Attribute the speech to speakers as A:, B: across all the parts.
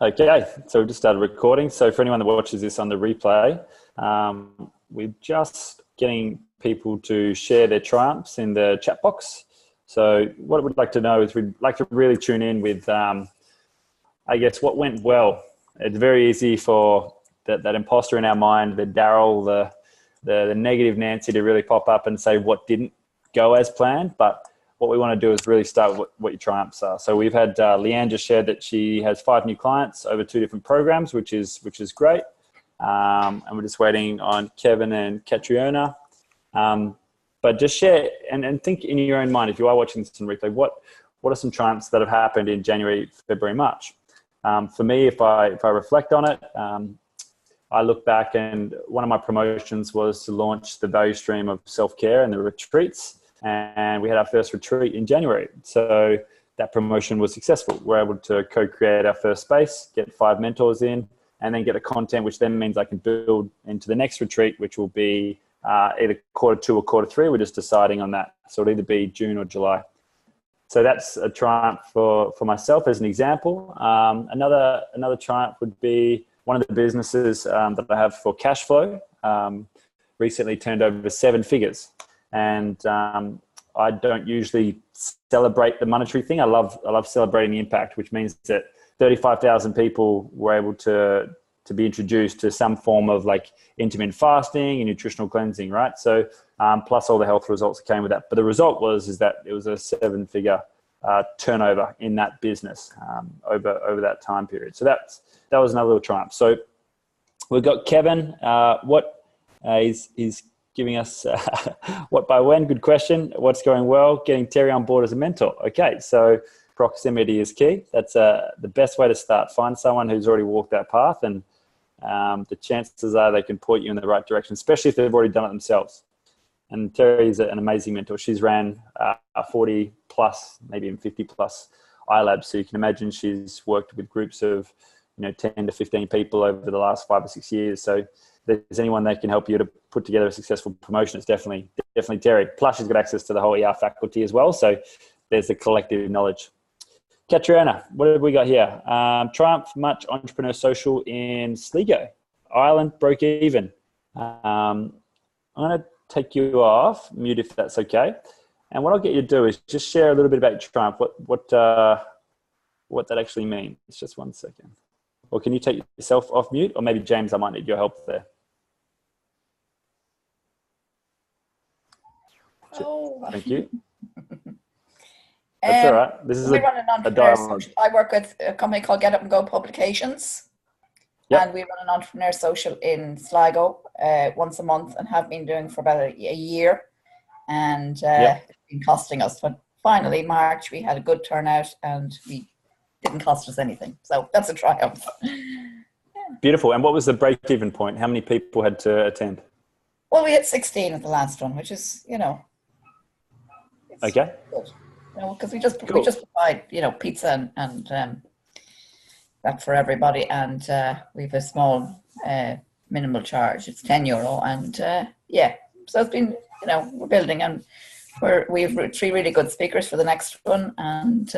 A: Okay, so we've just started recording. So for anyone that watches this on the replay, we're just getting people to share their triumphs in the chat box. So what we'd like to know is we'd like to really tune in with, I guess, what went well. It's very easy for that imposter in our mind, the Daryl, the negative Nancy, to really pop up and say what didn't go as planned. But what we want to do is really start with what your triumphs are. So we've had Leanne just shared that she has 5 new clients over 2 different programs, which is great. And we're just waiting on Kevin and Catriona. But just share and think in your own mind, if you are watching this in replay, what are some triumphs that have happened in January, February, March? For me, if I reflect on it, I look back and one of my promotions was to launch the value stream of self-care and the retreats. And we had our first retreat in January. So that promotion was successful. We're able to co-create our first space, get 5 mentors in, and then get a content, which then means I can build into the next retreat, which will be either Q2 or Q3. We're just deciding on that. So it'll either be June or July. So that's a triumph for myself as an example. Another triumph would be one of the businesses that I have for cash flow recently turned over 7 figures. And I don't usually celebrate the monetary thing. I love celebrating the impact, which means that 35,000 people were able to be introduced to some form of like intermittent fasting and nutritional cleansing, right? So plus all the health results that came with that. But the result is that it was a 7-figure turnover in that business over that time period. So that was another little triumph. So we've got Kevin. What is giving us what by when? Good question. What's going well? Getting Terry on board as a mentor. Okay, so proximity is key. That's the best way to start. Find someone who's already walked that path, and the chances are they can point you in the right direction, especially if they've already done it themselves. And Terry is an amazing mentor. She's ran 40 plus, maybe even 50 plus iLAB. So you can imagine she's worked with groups of 10 to 15 people over the last 5 or 6 years. So if there's anyone that can help you to put together a successful promotion, it's definitely Terry. Plus, she's got access to the whole ER faculty as well. So there's the collective knowledge. Catriona, what have we got here? Triumph Much Entrepreneur Social in Sligo. Ireland broke even. I'm going to take you off mute if that's okay. And what I'll get you to do is just share a little bit about your triumph, what that actually means. Just 1 second. Or can you take yourself off mute? Or maybe, James, I might need your help there. Oh. Thank you. That's all right. This is a dialogue.
B: I work with a company called Get Up and Go Publications. Yep. And we run an entrepreneur social in Sligo once a month and have been doing for about a year. And It's been costing us. But finally, March, we had a good turnout and we didn't cost us anything. So that's a triumph.
A: Beautiful. And what was the break-even point? How many people had to attend?
B: Well, we had 16 at the last one, which is,
A: okay.
B: Good. Because we just provide, pizza and that for everybody. And we have a small minimal charge. It's €10. And so it's been, we're building and we have 3 really good speakers for the next one. And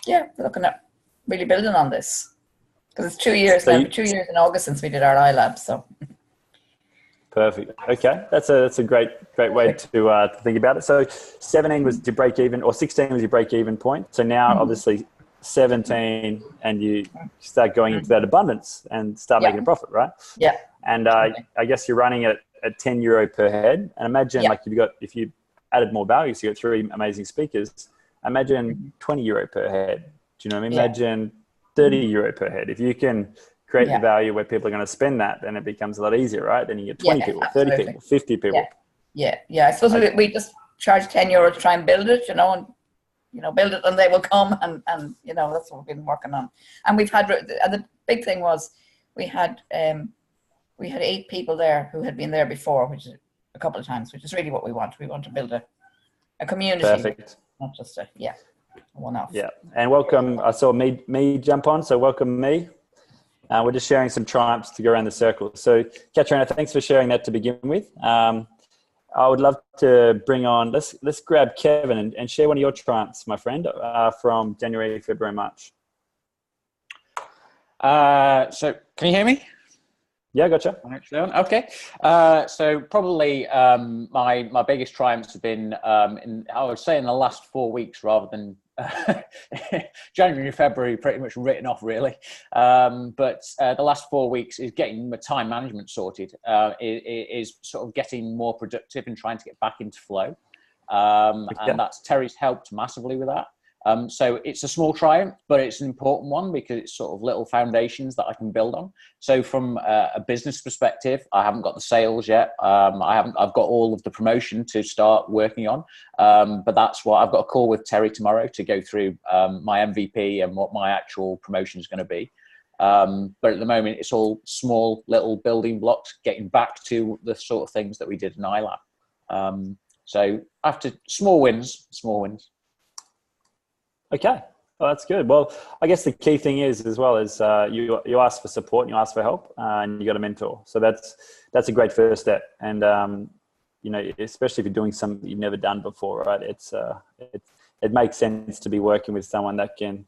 B: we're looking at really building on this because it's 2 years now. 2 years in August since we did our iLAB. So
A: perfect. Okay, that's a great way to think about it. So 17 was your break even, or 16 was your break even point. So now obviously 17, and you start going into that abundance and start making a profit, right?
B: Yeah.
A: And I guess you're running it at €10 per head. And imagine if you added more value, so you got 3 amazing speakers. Imagine €20 per head. Do you know what I mean? Imagine €30 per head. If you can create the value where people are going to spend that, then it becomes a lot easier, right? Then you get 20 people, 30 people, 50 people.
B: Yeah. I suppose we just charge €10 to try and build it, and build it and they will come, and that's what we've been working on. And we've had, and the big thing was we had 8 people there who had been there before, which is a couple of times, which is really what we want. We want to build a community.
A: Perfect.
B: Not just a one-off.
A: Yeah, and welcome. I saw me jump on, so welcome me. We're just sharing some triumphs to go around the circle. So, Catriona, thanks for sharing that to begin with. I would love to bring on, let's grab Kevin and share one of your triumphs, my friend, from January, February, March.
C: So can you hear me?
A: Yeah, gotcha.
C: Okay. So probably my biggest triumphs have been I would say in the last 4 weeks rather than January and February pretty much written off really. But the last 4 weeks is getting my time management sorted. Is sort of getting more productive and trying to get back into flow. And that's Terry's helped massively with that. So it's a small triumph, but it's an important one because it's sort of little foundations that I can build on. So from a business perspective, I haven't got the sales yet. I've got all of the promotion to start working on. But that's what I've got a call with Terry tomorrow to go through my MVP and what my actual promotion is going to be. But at the moment, it's all small little building blocks, getting back to the sort of things that we did in iLAB. So after small wins. Okay,
A: well, that's good. Well, I guess the key thing is as well is you ask for support and you ask for help, and you got a mentor. So that's a great first step. And especially if you're doing something you've never done before, right? It makes sense to be working with someone that can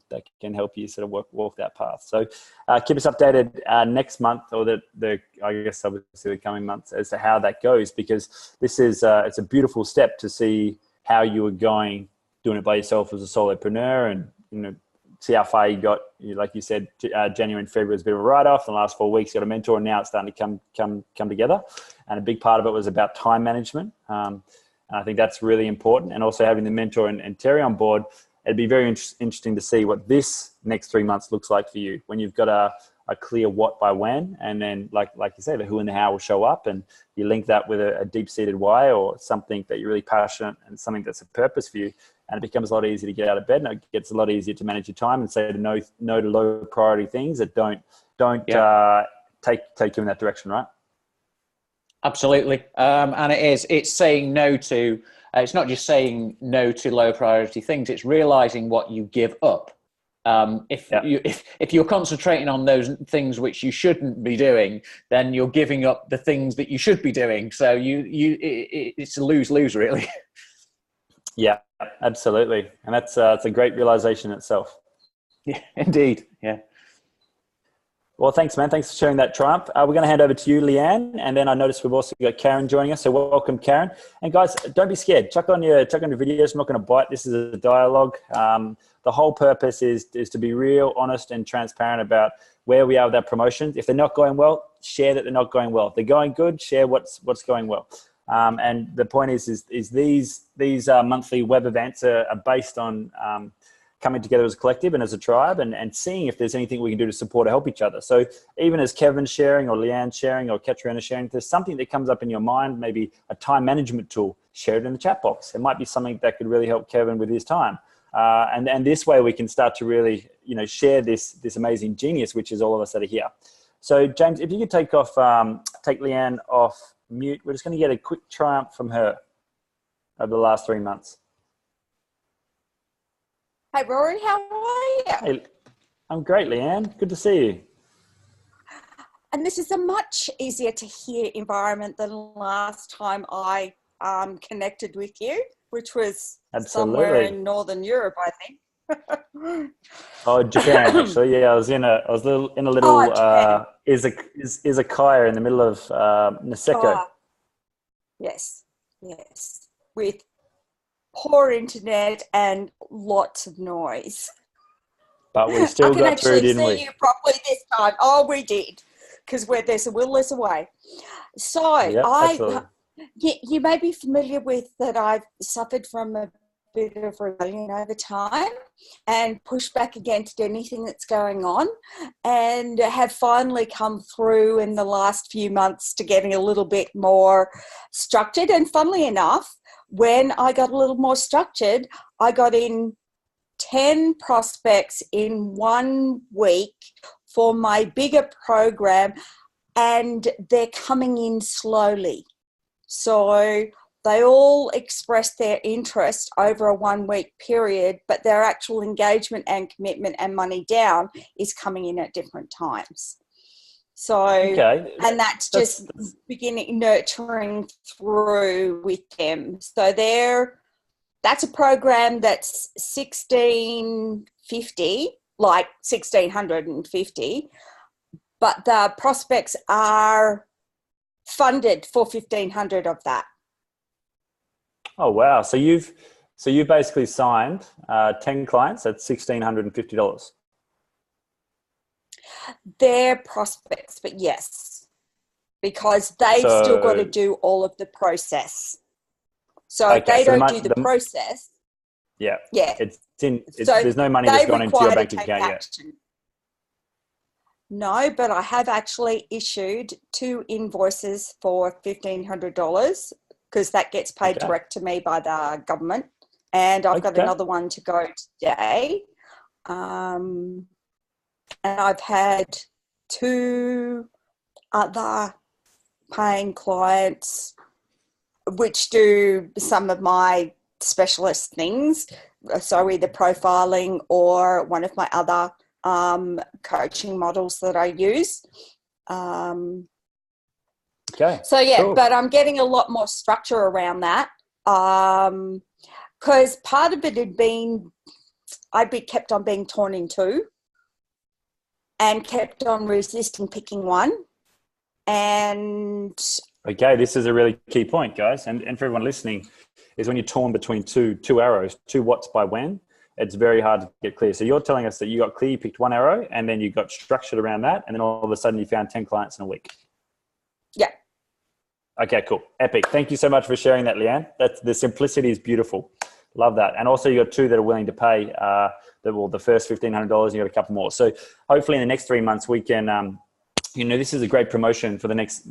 A: help you sort of walk that path. So keep us updated next month, or I guess obviously the coming months, as to how that goes, because this is it's a beautiful step to see how you were going doing it by yourself as a solopreneur, and see how far you got. Like you said, January and February was a bit of a write-off. The last 4 weeks you got a mentor, and now it's starting to come together. And a big part of it was about time management. And I think that's really important. And also having the mentor and Terry on board, it'd be very interesting to see what this next 3 months looks like for you when you've got a clear what by when, and then like you say, the who and the how will show up, and you link that with a deep-seated why, or something that you're really passionate and something that's a purpose for you, and it becomes a lot easier to get out of bed, and it gets a lot easier to manage your time and say no to low priority things that don't take you in that direction, right?
C: Absolutely. And it's saying no to, it's not just saying no to low priority things, it's realizing what you give up. If you're concentrating on those things which you shouldn't be doing, then you're giving up the things that you should be doing. So it's a lose-lose really.
A: Yeah, absolutely. And it's a great realization itself.
C: Yeah, indeed. Yeah.
A: Well, thanks, man. Thanks for sharing that triumph. We're going to hand over to you, Leanne, and then I noticed we've also got Karen joining us. So welcome, Karen. And guys, don't be scared. Chuck on your videos. I'm not going to bite. This is a dialogue. The whole purpose is to be real, honest, and transparent about where we are with our promotions. If they're not going well, share that they're not going well. If they're going good, share what's going well. And the point is these monthly web events are based on coming together as a collective and as a tribe, and seeing if there's anything we can do to support or help each other. So even as Kevin's sharing, or Leanne's sharing, or Katrina sharing, if there's something that comes up in your mind, maybe a time management tool, share it in the chat box. It might be something that could really help Kevin with his time. And this way we can start to really, share this amazing genius, which is all of us that are here. So James, if you could take Leanne off mute, we're just going to get a quick triumph from her over the last 3 months.
D: Hi, Rory. How are you?
A: Hey, I'm great, Leanne. Good to see you.
D: And this is a much easier to hear environment than last time I connected with you, which was somewhere in Northern Europe, I think.
A: Oh, Japan, actually. Yeah, I was in a little izakaya in the middle of Niseko.
D: Yes. With poor internet and lots of noise.
A: But we still got through, didn't we?
D: I can actually see you properly this time. Oh, we did, because there's a will, there's a way. So
A: yep,
D: you may be familiar with that I've suffered from a bit of rebellion over time and pushed back against anything that's going on, and have finally come through in the last few months to getting a little bit more structured. And funnily enough, when I got a little more structured, I got in 10 prospects in 1 week for my bigger program, and they're coming in slowly. So they all expressed their interest over a 1 week period, but their actual engagement and commitment and money down is coming in at different times. So, and that's just beginning nurturing through with them. So that's a program that's $1,650 like 1,650, but the prospects are funded for 1,500 of that.
A: Oh wow! So you've basically signed 10 clients at $1,650.
D: They're prospects, but yes, because they've still got to do all of the process. So if they don't do the process,
A: yeah,
D: yeah,
A: there's no money that's gone into your bank account yet.
D: No, but I have actually issued 2 invoices for $1,500 because that gets paid direct to me by the government, and I've got another one to go today. And I've had 2 other paying clients which do some of my specialist things, so either profiling or one of my other coaching models that I use. So yeah, cool. But I'm getting a lot more structure around that because part of it had been I'd be kept on being torn in two and kept on resisting picking one. And
A: okay, this is a really key point, guys, and for everyone listening, is when you're torn between two arrows, 2 whats by when, it's very hard to get clear. So you're telling us that you got clear, you picked 1 arrow, and then you got structured around that, and then all of a sudden you found 10 clients in a week.
D: Yeah.
A: Okay, cool. Epic. Thank you so much for sharing that, Leanne. The simplicity is beautiful. Love that. And also you got 2 that are willing to pay the first $1,500, and you got a couple more. So hopefully in the next 3 months we can, this is a great promotion for the next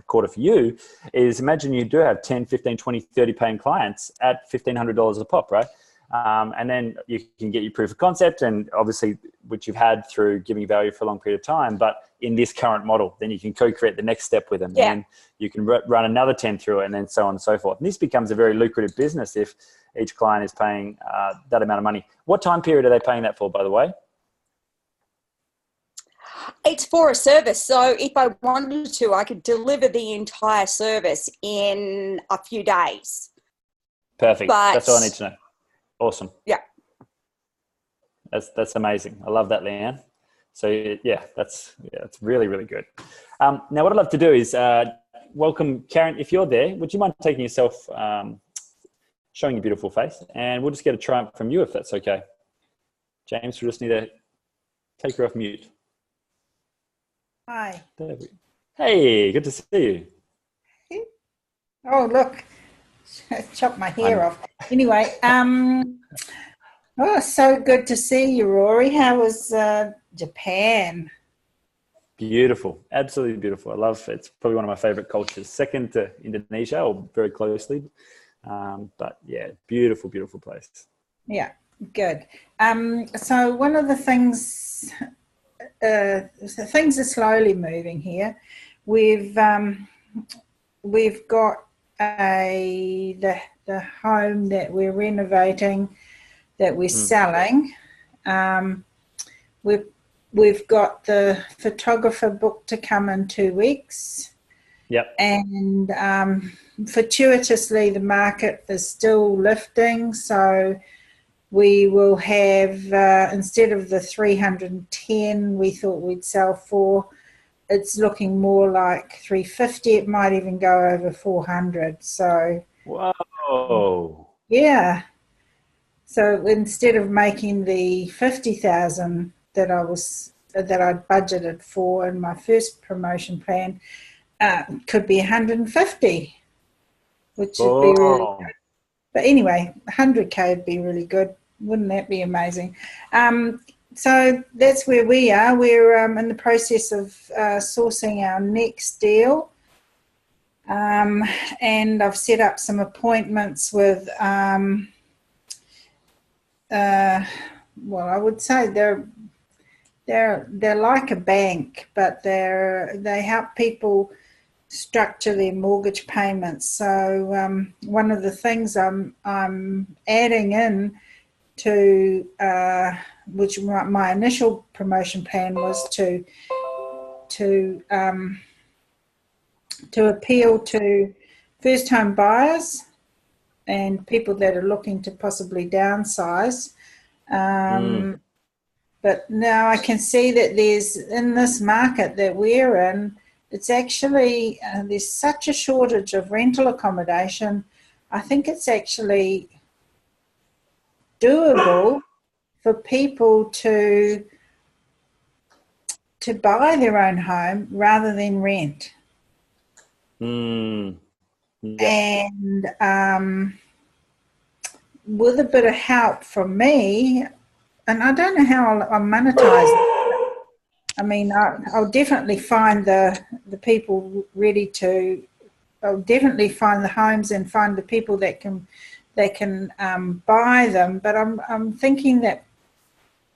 A: quarter for you, is imagine you do have 10, 15, 20, 30 paying clients at $1,500 a pop, right? And then you can get your proof of concept, and obviously, which you've had through giving value for a long period of time, but in this current model, then you can co-create the next step with them. Yeah. And you can run another 10 through it, and then so on and so forth. And this becomes a very lucrative business if each client is paying that amount of money. What time period are they paying that for, by the way?
D: It's for a service. So if I wanted to, I could deliver the entire service in a few days.
A: Perfect. That's all I need to know. Awesome.
D: Yeah.
A: That's amazing. I love that, Leanne. So yeah, it's really, really good. Now what I'd love to do is welcome Karen. If you're there, would you mind taking yourself, showing your beautiful face, and we'll just get a triumph from you if that's okay. James, we just need to take her off mute.
E: Hi.
A: Hey, good to see you.
E: Oh, look, chopped my hair off. Anyway, so good to see you, Rory. How was Japan?
A: Beautiful, absolutely beautiful. I love it. It's probably one of my favorite cultures, second to Indonesia, or very closely. But yeah, beautiful, beautiful place.
E: Yeah, good. So one of the things, things are slowly moving here. We've got the home that we're renovating, that we're selling. We've got the photographer booked to come in 2 weeks.
A: Yep.
E: And fortuitously, the market is still lifting, so we will have, instead of the 310 we thought we'd sell for, it's looking more like 350. It might even go over 400. So,
A: whoa.
E: Yeah. So instead of making the 50,000 that I'd budgeted for in my first promotion plan, could be 150, which would be really good. But anyway, 100K would be really good. Wouldn't that be amazing? So that's where we are. We're in the process of sourcing our next deal. And I've set up some appointments with, I would say they're like a bank, but they help people structure their mortgage payments. So one of the things I'm adding in to, which my initial promotion plan was to appeal to first home buyers and people that are looking to possibly downsize. But But now I can see that there's, in this market that we're in, it's actually, there's such a shortage of rental accommodation. I think it's actually doable for people to buy their own home rather than rent.
A: Yeah.
E: And with a bit of help from me, and I don't know how I'll monetize it. I mean, I'll definitely find the people ready to. I'll definitely find the homes and find the people that can buy them. But I'm thinking that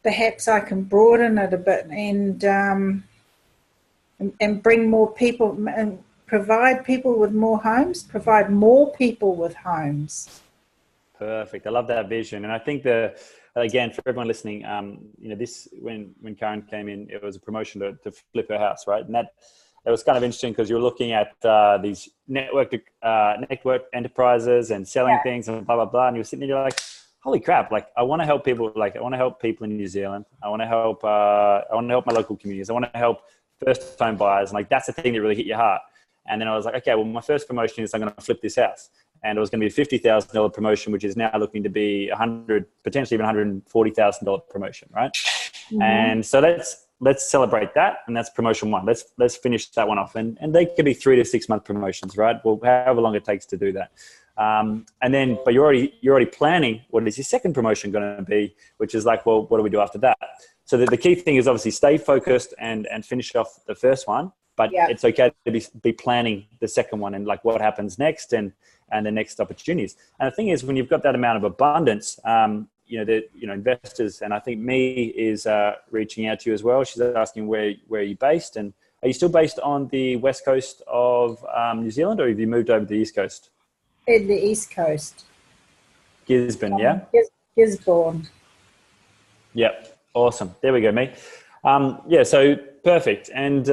E: perhaps I can broaden it a bit and bring more people and provide people with more homes. Provide more people with homes.
A: Perfect. I love that vision, and I think again, for everyone listening, this when Karen came in, it was a promotion to flip her house, right? And that it was kind of interesting because you're looking at these network enterprises and selling things and blah blah blah, and you're sitting there, you're like, holy crap! Like I want to help people. Like I want to help people in New Zealand. I want to help my local communities. I want to help first home buyers, and like that's the thing that really hit your heart. And then I was like, okay, well, my first promotion is I'm going to flip this house. And it was going to be a $50,000 promotion, which is now looking to be potentially even $140,000 promotion, right? Mm-hmm. And so let's celebrate that, and that's promotion one. Let's finish that one off, and they could be 3 to 6 month promotions, right? Well, however long it takes to do that. But you're already planning what is your second promotion going to be, which is like, well, what do we do after that? So the key thing is obviously stay focused and finish off the first one, but it's okay to be planning the second one and like what happens next and the next opportunities. And the thing is, when you've got that amount of abundance, investors, and I think Me is reaching out to you as well. She's asking where are you based, and are you still based on the west coast of New Zealand, or have you moved over to the east coast?
E: In the east coast.
A: Gisborne, yeah?
E: Gisborne.
A: Yep, awesome. There we go, Me. So perfect. And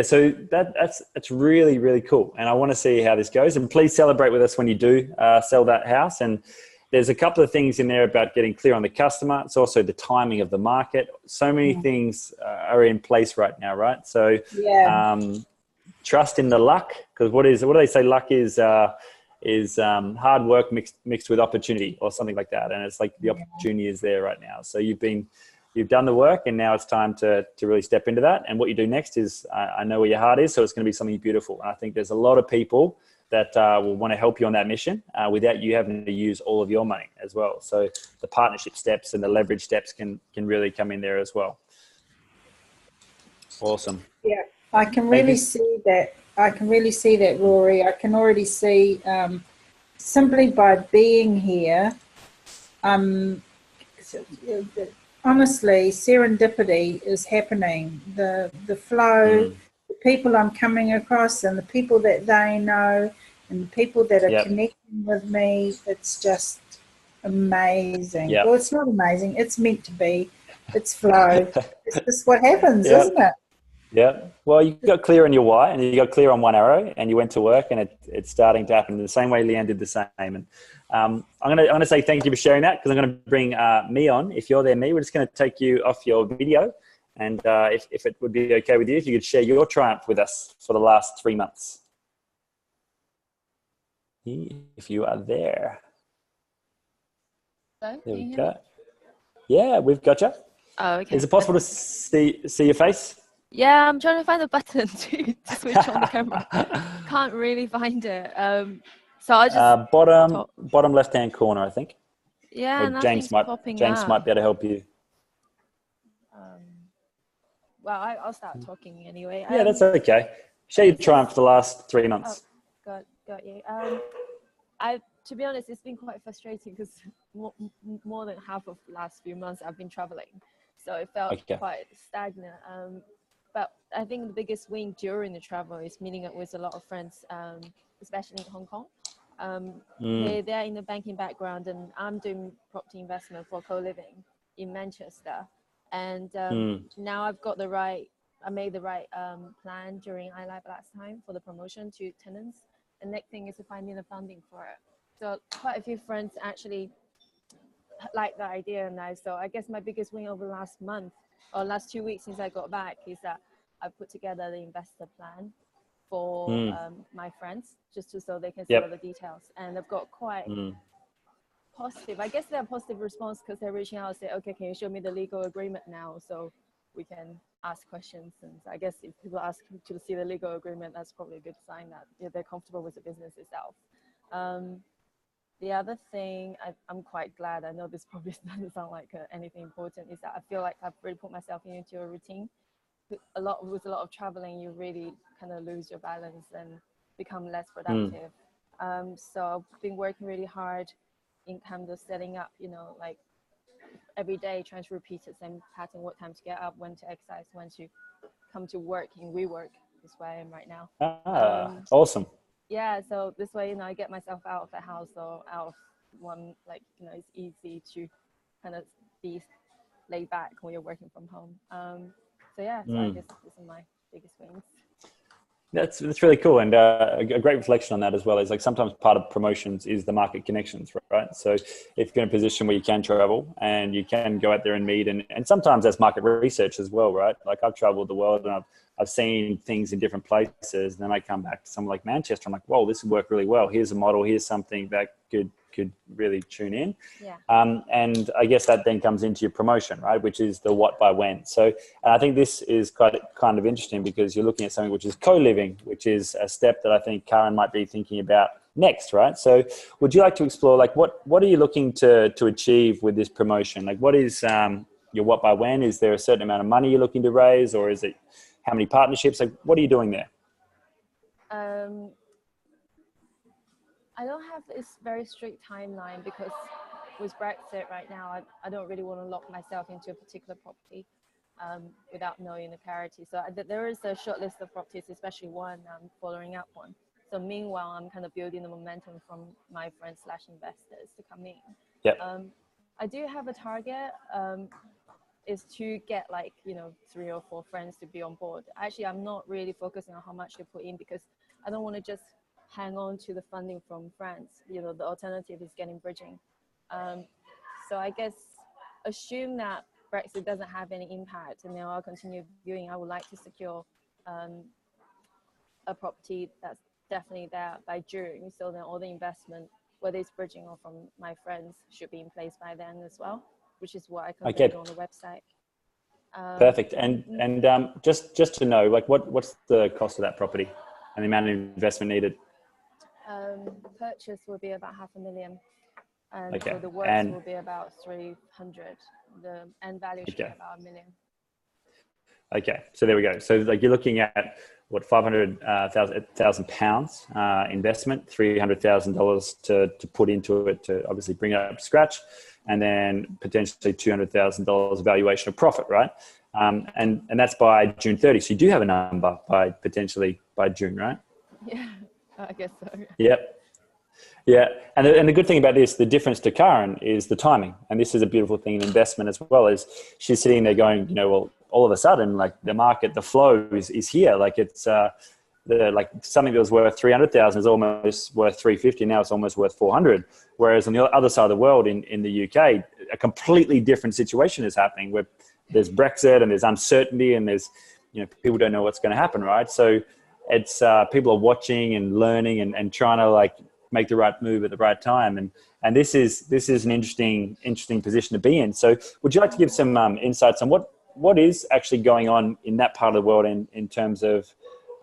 A: so that's really, really cool. And I want to see how this goes. And please celebrate with us when you do sell that house. And there's a couple of things in there about getting clear on the customer. It's also the timing of the market. So many things are in place right now, right? So trust in the luck, because what do they say? Luck is hard work mixed with opportunity or something like that. And it's like the opportunity is there right now. So you've done the work, and now it's time to really step into that. And what you do next is, I know where your heart is, so it's going to be something beautiful. And I think there's a lot of people that will want to help you on that mission without you having to use all of your money as well. So the partnership steps and the leverage steps can really come in there as well. Awesome.
E: Yeah, I can really see that. Rory. I can already see simply by being here, honestly, serendipity is happening. The flow, the people I'm coming across, and the people that they know, and the people that are connecting with me. It's just amazing. Well, it's not amazing. It's meant to be. It's flow. It's just what happens, isn't it?
A: Yeah. Well, you got clear on your why, and you got clear on one arrow, and you went to work, and it's starting to happen in the same way Leanne did the same. And I'm gonna say thank you for sharing that, because I'm gonna bring Me on. If you're there, Me, we're just gonna take you off your video, and if it would be okay with you, if you could share your triumph with us for the last 3 months, if you are there.
F: Hello,
A: there we go. Yeah, we've got you.
F: Oh, okay.
A: Is it possible to see your face?
F: Yeah, I'm trying to find the button to switch on the camera. Can't really find it. So I just
A: bottom left-hand corner, I think.
F: Yeah,
A: or
F: nothing's popping
A: James
F: up.
A: might be able to help you.
F: Well, I'll start talking anyway.
A: Yeah, that's okay. Share your triumph for the last 3 months.
F: Oh, got you. To be honest, it's been quite frustrating because more than half of the last few months I've been traveling, so it felt quite stagnant. But I think the biggest win during the travel is meeting up with a lot of friends, especially in Hong Kong. They're in the banking background, and I'm doing property investment for co-living in Manchester. And now I made the right plan during iLAB last time for the promotion to tenants. The next thing is to finding the funding for it. So quite a few friends actually like the idea now. So I guess my biggest win over the last month or last 2 weeks since I got back is that I put together the investor plan for my friends, just so they can see all the details. And I've got quite positive, I guess they're positive response, because they're reaching out and say, okay, can you show me the legal agreement now so we can ask questions? And I guess if people ask to see the legal agreement, that's probably a good sign that they're comfortable with the business itself. The other thing I'm quite glad, I know this probably doesn't sound like anything important, is that I feel like I've really put myself into a routine. With a lot of traveling, you really kind of lose your balance and become less productive. So I've been working really hard in terms of setting up, like every day trying to repeat the same pattern: what time to get up, when to exercise, when to come to work in WeWork. Is where I am right now.
A: Awesome.
F: Yeah, so this way, I get myself out of the house, or out of one, like, it's easy to kind of be laid back when you're working from home. So yeah, so I guess this is my biggest wins.
A: That's really cool, and a great reflection on that as well is, like, sometimes part of promotions is the market connections, right? So if you're in a position where you can travel and you can go out there and meet, and sometimes that's market research as well, right? Like, I've traveled the world and I've seen things in different places, and then I come back to somewhere like Manchester, I'm like, whoa, this would work really well. Here's a model, here's something that could really tune in.
F: Yeah.
A: And I guess that then comes into your promotion, right? Which is the what by when. So I think this is kind of interesting, because you're looking at something which is co-living, which is a step that I think Karen might be thinking about next, right? So would you like to explore, like, what are you looking to achieve with this promotion? Like, what is your what by when? Is there a certain amount of money you're looking to raise, or is it how many partnerships? Like, what are you doing there?
F: I don't have this very strict timeline, because with Brexit right now, I don't really want to lock myself into a particular property without knowing the clarity. So there is a short list of properties, especially one I'm following up on. So meanwhile, I'm kind of building the momentum from my friends / investors to come in.
A: Yep.
F: I do have a target, is to get, like, 3 or 4 friends to be on board. Actually, I'm not really focusing on how much they put in, because I don't want to just hang on to the funding from France. The alternative is getting bridging. So I guess assume that Brexit doesn't have any impact, and then I'll continue viewing. I would like to secure a property that's definitely there by June. So then all the investment, whether it's bridging or from my friends, should be in place by then as well, which is what I can do on the website.
A: Perfect. And just to know, like, what's the cost of that property and the amount of investment needed?
F: Purchase will be about $500,000, and for the works will be about 300. The end value should be about $1 million.
A: Okay, so there we go. So, like, you're looking at what, £500,000 investment, $300,000 to put into it to obviously bring it up to scratch, and then potentially $200,000 valuation of profit, right? And that's by June 30. So you do have a number potentially by June, right?
F: Yeah, I guess so.
A: Yep. Yeah. And the good thing about this, the difference to Karen, is the timing. And this is a beautiful thing in investment as well, is she's sitting there going, well, all of a sudden, like, the market, the flow is here. Like, it's like something that was worth 300,000 is almost worth 350. Now it's almost worth 400. Whereas on the other side of the world, in the UK, a completely different situation is happening, where there's Brexit and there's uncertainty, and there's, people don't know what's going to happen, right? So it's people are watching and learning and trying to, like, make the right move at the right time. And this is an interesting position to be in. So would you like to give some insights on what is actually going on in that part of the world in terms of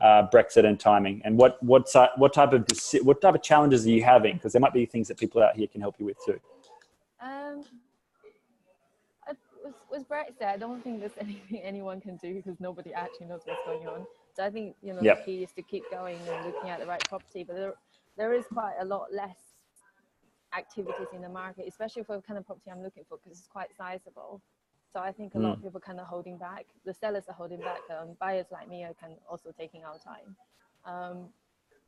A: Brexit and timing, and what type of challenges are you having? Because there might be things that people out here can help you with too.
F: With Brexit, I don't think there's anything anyone can do, because nobody actually knows what's going on. So I think the key is to keep going and looking at the right property. But there is quite a lot less activities in the market, especially for the kind of property I'm looking for, because it's quite sizable. So I think a lot of people kind of holding back. The sellers are holding back. Buyers like me are also taking our time.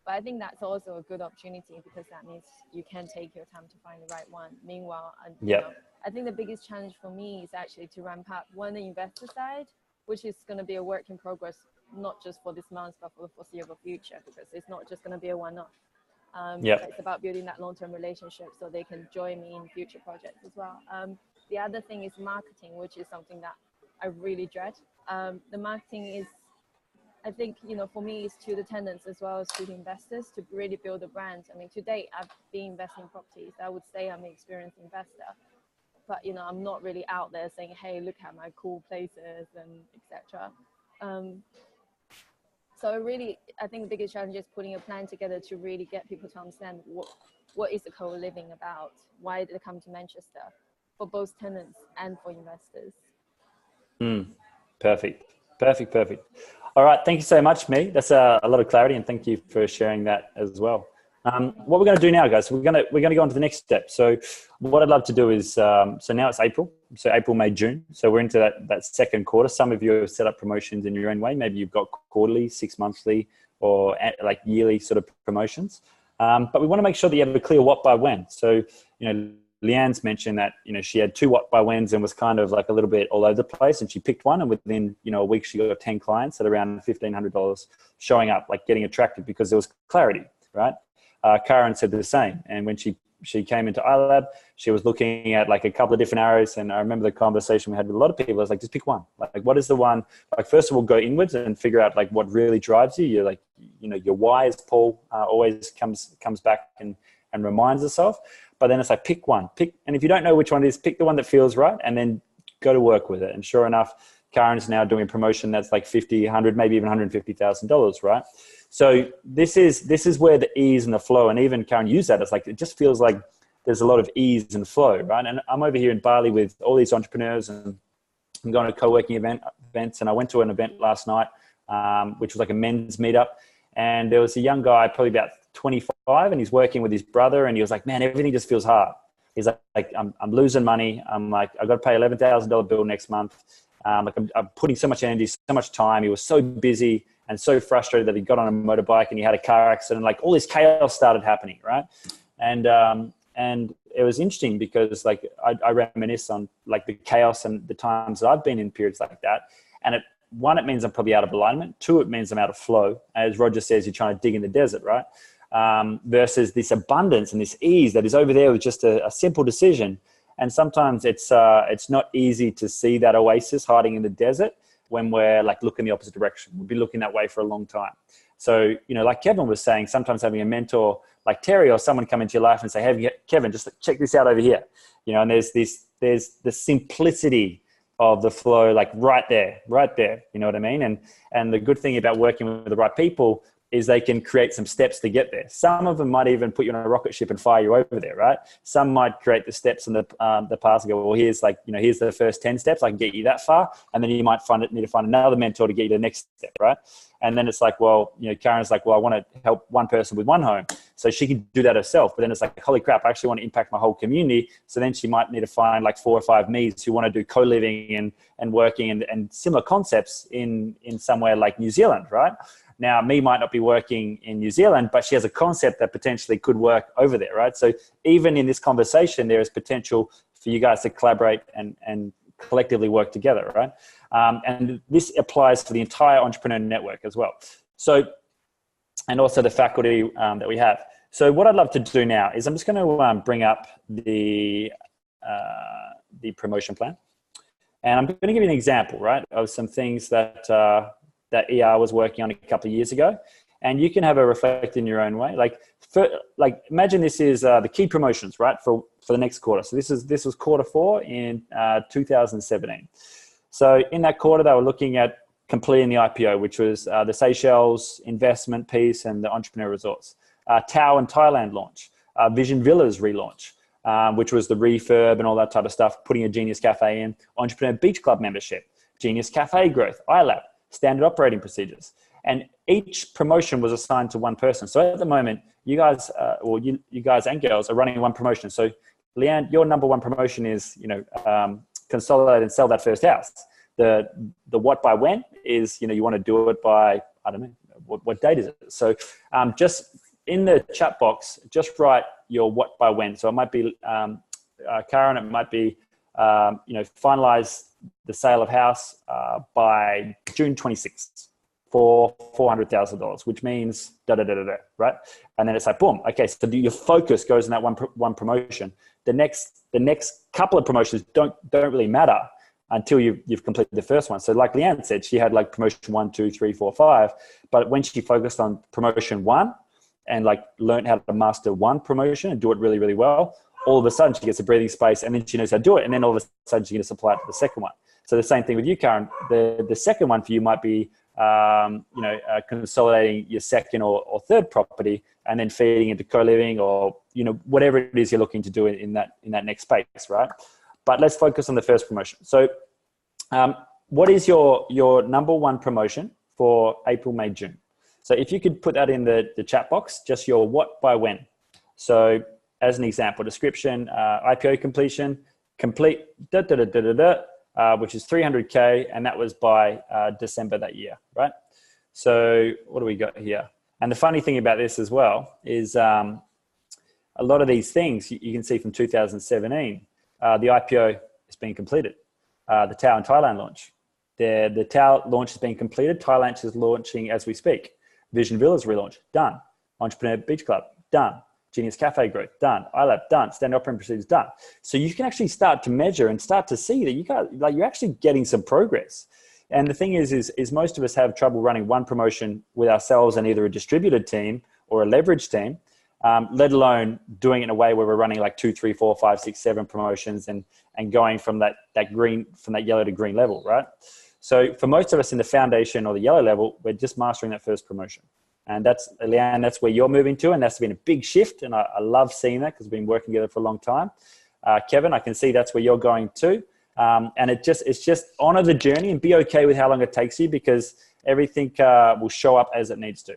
F: But I think that's also a good opportunity, because that means you can take your time to find the right one. Meanwhile, I think the biggest challenge for me is actually to ramp up the investor side, which is going to be a work in progress, not just for this month, but for the foreseeable future, because it's not just going to be a one-off. It's about building that long-term relationship so they can join me in future projects as well. The other thing is marketing, which is something that I really dread. The marketing is, I think, for me, it's to the tenants as well as to the investors to really build a brand. I mean, to date, I've been investing in properties. I would say I'm an experienced investor, but, I'm not really out there saying, hey, look at my cool places and etc. So really, I think the biggest challenge is putting a plan together to really get people to understand what is the co-living about, why did they come to Manchester, for both tenants and for investors.
A: Perfect. All right, thank you so much, Mee. That's a lot of clarity, and thank you for sharing that as well. What we're going to do now, guys, we're going to go on to the next step. So what I'd love to do is, so now it's April, so April, May, June. So we're into that second quarter. Some of you have set up promotions in your own way. Maybe you've got quarterly, 6 monthly, or like yearly sort of promotions. But we want to make sure that you have a clear what by when. So, Leanne's mentioned that, she had 2 what by whens and was kind of like a little bit all over the place, and she picked one, and within, a week she got 10 clients at around $1,500 showing up, like getting attracted because there was clarity, right? Karen said the same. And when she came into iLAB, she was looking at like a couple of different areas. And I remember the conversation we had with a lot of people. I was like, just pick one. Like, what is the one? Like, first of all, go inwards and figure out like what really drives you. You're like, your why, as Paul always comes back and reminds herself. But then it's like, pick one. And if you don't know which one it is, pick the one that feels right and then go to work with it. And sure enough, Karen's now doing a promotion that's like $50,000, $100,000, maybe even $150,000, right? So this is where the ease and the flow, and even Karen used that. It's like, it just feels like there's a lot of ease and flow, right? And I'm over here in Bali with all these entrepreneurs, and I'm going to co-working events. And I went to an event last night, which was like a men's meetup. And there was a young guy, probably about 25, and he's working with his brother. And he was like, man, everything just feels hard. He's like, I'm losing money. I'm like, I got to pay $11,000 bill next month. I'm putting so much energy, so much time. He was so busy and so frustrated that he got on a motorbike and he had a car accident. Like, all this chaos started happening, right? And it was interesting because like I reminisce on like the chaos and the times that I've been in periods like that. And it means I'm probably out of alignment. 2, it means I'm out of flow. As Roger says, you're trying to dig in the desert, right? Versus this abundance and this ease that is over there with just a simple decision. And sometimes it's not easy to see that oasis hiding in the desert when we're like looking the opposite direction. We'll be looking that way for a long time. So, like Kevin was saying, sometimes having a mentor like Terry or someone come into your life and say, hey, Kevin, just check this out over here. And there's the simplicity of the flow, like right there, you know what I mean? And the good thing about working with the right people is they can create some steps to get there. Some of them might even put you on a rocket ship and fire you over there, right? Some might create the steps and the path and go, well, here's the first 10 steps. I can get you that far. And then you might need to find another mentor to get you to the next step, right? And then it's like, well, Karen's like, well, I want to help one person with one home. So she can do that herself. But then it's like, holy crap, I actually want to impact my whole community. So then she might need to find like 4 or 5 me's who want to do co-living and working and similar concepts in somewhere like New Zealand, right? Now, me might not be working in New Zealand, but she has a concept that potentially could work over there, right? So even in this conversation, there is potential for you guys to collaborate and collectively work together, right? And this applies to the entire entrepreneur network as well. So, and also the faculty that we have. So what I'd love to do now is I'm just going to bring up the promotion plan. And I'm going to give you an example, right, of some things that ER was working on a couple of years ago, and you can have a reflect in your own way. Like imagine this is the key promotions, right, for the next quarter. So this was quarter 4 in 2017. So in that quarter, they were looking at completing the IPO, which was the Seychelles investment piece and the entrepreneur resorts, Tau and Thailand launch, Vision Villas relaunch, which was the refurb and all that type of stuff, putting a Genius Cafe in, Entrepreneur Beach Club membership, Genius Cafe growth, iLAB, standard operating procedures. And each promotion was assigned to one person. So at the moment, you guys, you guys and girls are running one promotion. So Leanne, your number 1 promotion is, consolidate and sell that first house. The what by when is, you want to do it by, I don't know, what date is it? So just in the chat box, just write your what by when. So it might be, Karen, it might be, finalize the sale of house by June 26th. for $400,000, which means right? And then it's like, boom. Okay, so your focus goes in that one promotion. The next couple of promotions don't really matter until you've completed the first one. So like Leanne said, she had like promotion 1, 2, 3, 4, 5. But when she focused on promotion 1 and like learned how to master one promotion and do it really, really well, all of a sudden she gets a breathing space, and then she knows how to do it. And then all of a sudden she can just apply it to the second one. So the same thing with you, Karen. The second one for you might be, consolidating your second or third property and then feeding into co-living or, whatever it is you're looking to do in that next space, right? But let's focus on the first promotion. So what is your number one promotion for April, May, June? So if you could put that in the chat box, just your what by when. So as an example, description, IPO completion, complete, which is 300K, and that was by December that year, right? So what do we got here? And the funny thing about this as well is a lot of these things you can see from 2017, the IPO is being completed. The Tau and Thailand launch. The Tau launch has been completed. Thailand is launching as we speak. Vision Villas relaunch, done. Entrepreneur Beach Club, done. Genius Cafe growth, done. iLAB, done. Standard operating procedures, done. So you can actually start to measure and start to see that you're actually getting some progress. And the thing is most of us have trouble running one promotion with ourselves and either a distributed team or a leveraged team, let alone doing it in a way where we're running like 2, 3, 4, 5, 6, 7 promotions and going from that yellow to green level, right? So for most of us in the foundation or the yellow level, we're just mastering that first promotion. And that's, Leanne, that's where you're moving to. And that's been a big shift. And I love seeing that because we've been working together for a long time. Kevin, I can see that's where you're going to. And it's just honor the journey and be okay with how long it takes you, because everything will show up as it needs to.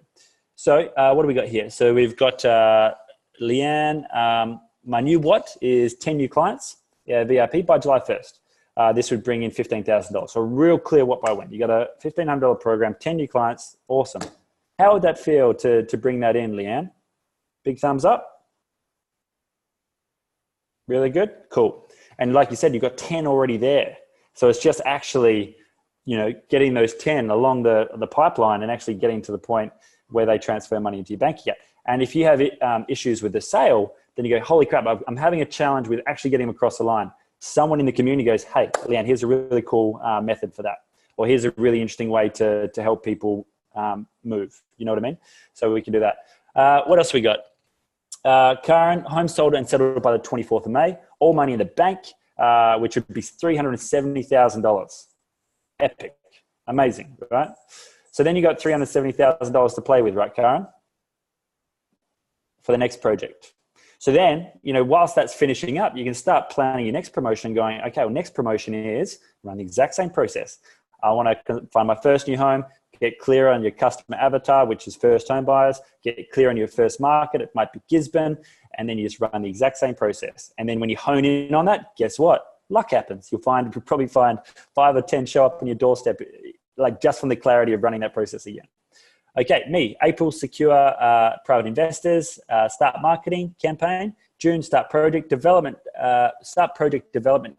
A: So what do we got here? So we've got Leanne. My new what is 10 new clients, VIP by July 1st. This would bring in $15,000. So real clear what by when. You got a $1,500 program, 10 new clients. Awesome. How would that feel to bring that in, Leanne? Big thumbs up? Really good? Cool. And like you said, you've got 10 already there. So it's just actually, getting those 10 along the pipeline and actually getting to the point where they transfer money into your bank account. And if you have issues with the sale, then you go, holy crap, I'm having a challenge with actually getting them across the line. Someone in the community goes, hey, Leanne, here's a really cool method for that. Or here's a really interesting way to help people move. You know what I mean? So we can do that. What else we got? Karen, home sold and settled by the 24th of May. All money in the bank, which would be $370,000. Epic. Amazing, right? So then you got $370,000 to play with, right, Karen? For the next project. So then, whilst that's finishing up, you can start planning your next promotion going, okay, well, next promotion is run the exact same process. I want to find my first new home, get clear on your customer avatar, which is first home buyers, get clear on your first market. It might be Gisborne, and then you just run the exact same process. And then when you hone in on that, guess what? Luck happens. You'll probably find 5 or 10 show up on your doorstep, like just from the clarity of running that process again. Okay, me, April, secure private investors, start marketing campaign. June, start project development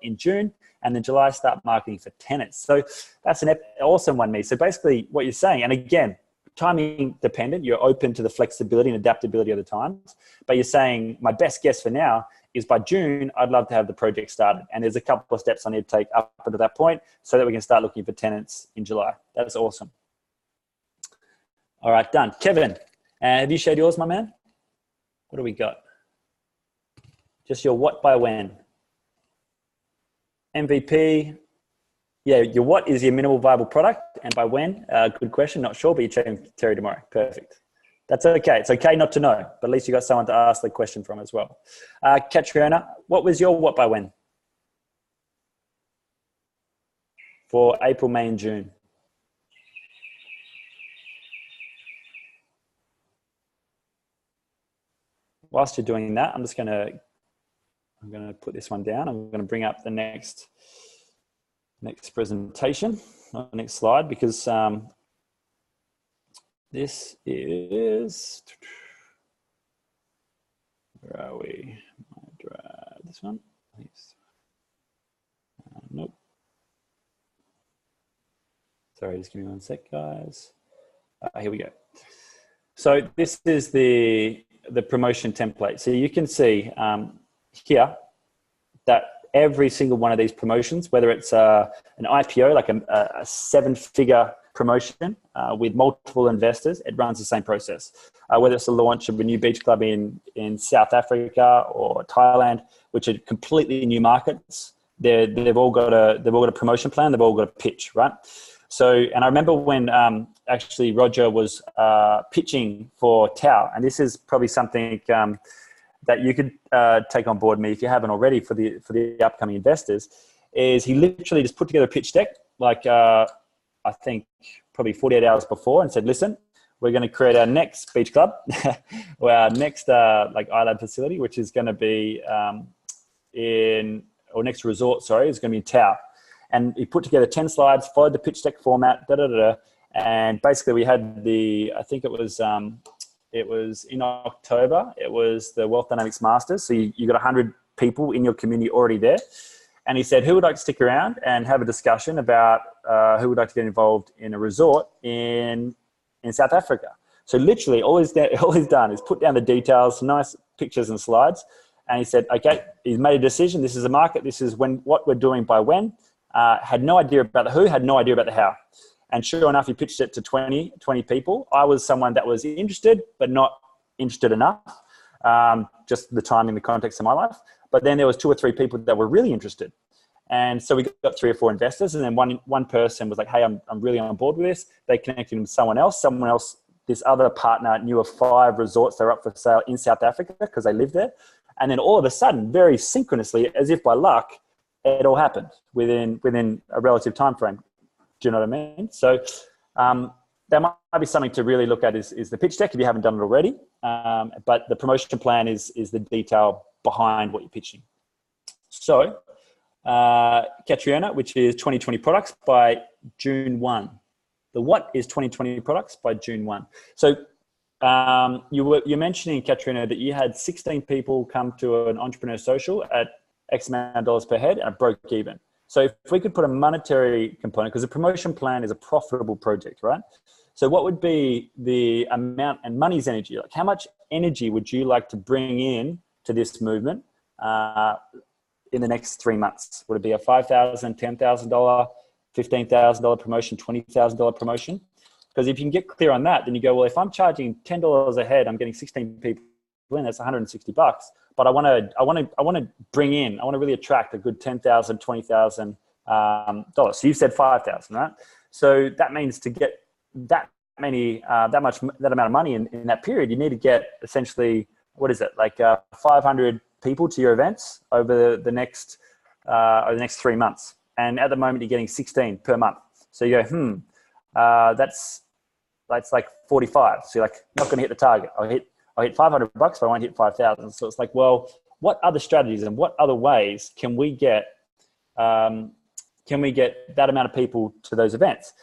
A: in June. And then July, start marketing for tenants. So that's an awesome one, me. So basically what you're saying, and again, timing dependent, you're open to the flexibility and adaptability of the times, but you're saying my best guess for now is by June, I'd love to have the project started. And there's a couple of steps I need to take up to that point so that we can start looking for tenants in July. That's awesome. All right, done. Kevin, have you shared yours, my man? What do we got? Just your what by when. MVP. Yeah, your what is your minimal viable product, and by when? Good question, not sure, but you're checking Terry tomorrow. Perfect. That's okay. It's okay not to know, but at least you got someone to ask the question from as well. Katriona, what was your what by when? For April, May, and June. Whilst you're doing that, I'm going to put this one down. I'm going to bring up the next presentation, next slide, because this is, where are we? This one, please. Nope. Sorry, just give me one sec, guys. Here we go. So this is the promotion template. So you can see here that every single one of these promotions, whether it's an IPO, like a 7-figure promotion with multiple investors, it runs the same process. Whether it's the launch of a new beach club in South Africa or Thailand, which are completely new markets, they've all got a promotion plan. They've all got a pitch, right? So, and I remember when actually Roger was pitching for Tau, and this is probably something that you could take on board, me, if you haven't already, for the upcoming investors, is he literally just put together a pitch deck, like I think probably 48 hours before, and said, listen, we're going to create our next beach club or our next like iLAB facility, which is going to be next resort, sorry, is going to be in Tau. And he put together 10 slides, followed the pitch deck format, and basically we had I think it was in October, it was the Wealth Dynamics Masters. So you got 100 people in your community already there. And he said, who would like to stick around and have a discussion about who would like to get involved in a resort in South Africa? So literally all he's done is put down the details, some nice pictures and slides. And he said, okay, he's made a decision. This is a market. This is what we're doing by when. Had no idea about the who, had no idea about the how. And sure enough, he pitched it to 20 people. I was someone that was interested, but not interested enough, just the timing, the context of my life. But then there was 2 or 3 people that were really interested. And so we got 3 or 4 investors, and then one person was like, hey, I'm really on board with this. They connected with someone else. This other partner knew of 5 resorts that were up for sale in South Africa because they lived there. And then all of a sudden, very synchronously, as if by luck, it all happened within a relative time frame. Do you know what I mean? So that might be something to really look at is the pitch deck if you haven't done it already. But the promotion plan is the detail behind what you're pitching. So Catriona, which is 2020 products by June 1. The what is 2020 products by June 1. So you're mentioning, Catriona, that you had 16 people come to an entrepreneur social at X amount of dollars per head and it broke even. So if we could put a monetary component, because the promotion plan is a profitable project, right? So what would be the amount, and money's energy, like how much energy would you like to bring in to this movement in the next 3 months? Would it be a $5,000, $10,000, $15,000 promotion, $20,000 promotion? Because if you can get clear on that, then you go, well, if I'm charging $10 a head, I'm getting 16 people in, that's $160. But I want to bring in, I want to really attract a good $10,000, $20,000 So you said $5,000, right? So that means to get that amount of money in that period, you need to get essentially, what is it, like 500 people to your events over the next 3 months. And at the moment, you're getting 16 per month. So you go, that's like 45. So you're like, not going to hit the target. I'll hit $500, but I won't hit 5,000. So it's like, well, what other strategies and what other ways can we get that amount of people to those events?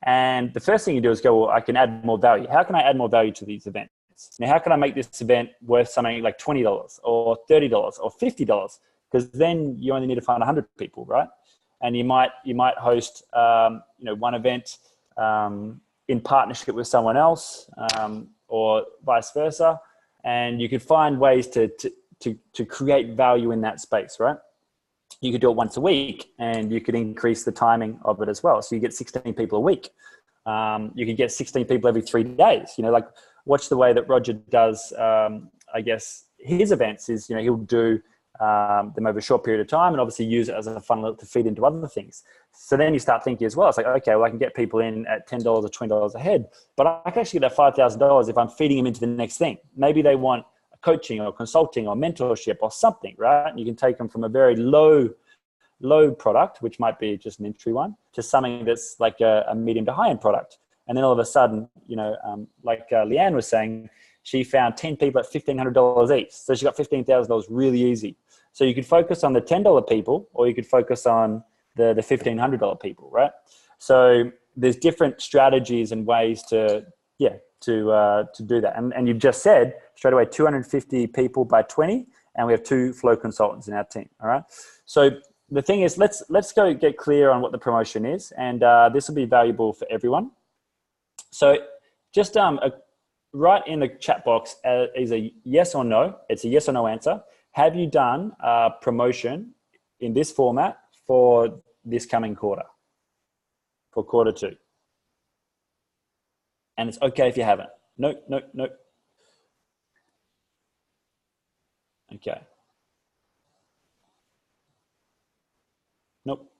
A: And the first thing you do is go, well, I can add more value. How can I add more value to these events? Now, how can I make this event worth something like $20 or $30 or $50? Because then you only need to find 100 people, right? And you might host, one event in partnership with someone else, or vice versa, and you could find ways to create value in that space, right? You could do it once a week, and you could increase the timing of it as well. So you get 16 people a week. You could get 16 people every 3 days. Like watch the way that Roger does. I guess his events is he'll do them over a short period of time, and obviously use it as a funnel to feed into other things. So then you start thinking as well, it's like, okay, well, I can get people in at $10 or $20 a head, but I can actually get that $5,000 if I'm feeding them into the next thing. Maybe they want coaching or consulting or mentorship or something, right? And you can take them from a very low product, which might be just an entry one, to something that's like a medium to high end product. And then all of a sudden, like Leanne was saying, she found 10 people at $1,500 each. So she got $15,000 really easy. So you could focus on the $10 people, or you could focus on the $1,500 people, right? So there's different strategies and ways to do that. And you've just said straight away 250 people by 20, and we have 2 flow consultants in our team. All right. So the thing is, let's go get clear on what the promotion is, and this will be valuable for everyone. So just write in the chat box is a yes or no. It's a yes or no answer. Have you done a promotion in this format for this coming quarter, for quarter 2? And it's okay if you haven't. No. Okay. Nope.